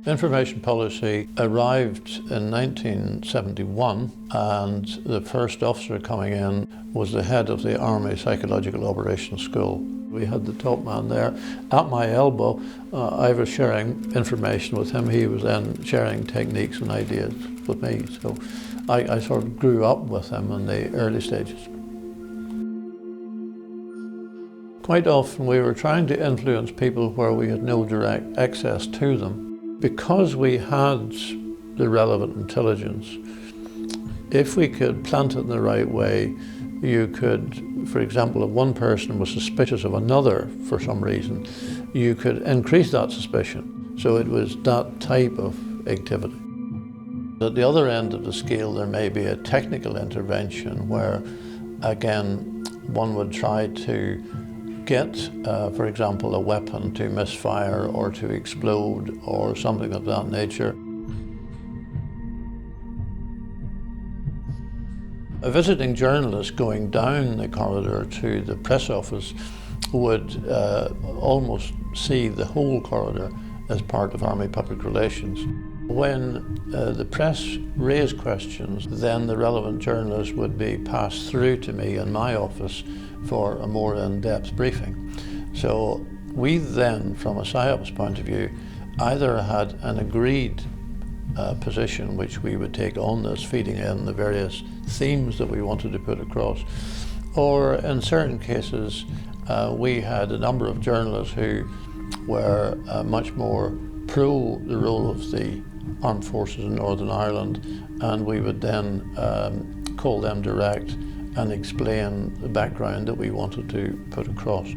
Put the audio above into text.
Information policy arrived in 1971, and the first officer coming in was the head of the Army Psychological Operations School. We had the top man there at my elbow. I was sharing information with him. He was then sharing techniques and ideas with me. So I sort of grew up with him in the early stages. Quite often we were trying to influence people where we had no direct access to them. Because we had the relevant intelligence, if we could plant it in the right way, you could, for example, if one person was suspicious of another for some reason, you could increase that suspicion. So it was that type of activity. At the other end of the scale, there may be a technical intervention where, again, one would try to get, for example, a weapon to misfire or to explode or something of that nature. A visiting journalist going down the corridor to the press office would almost see the whole corridor as part of Army Public Relations. When the press raised questions, then the relevant journalist would be passed through to me in my office for a more in-depth briefing. So we then, from a Psyops point of view, either had an agreed position which we would take on this, feeding in the various themes that we wanted to put across, or in certain cases we had a number of journalists who were much more pro the role of the Armed Forces in Northern Ireland, and we would then call them direct and explain the background that we wanted to put across.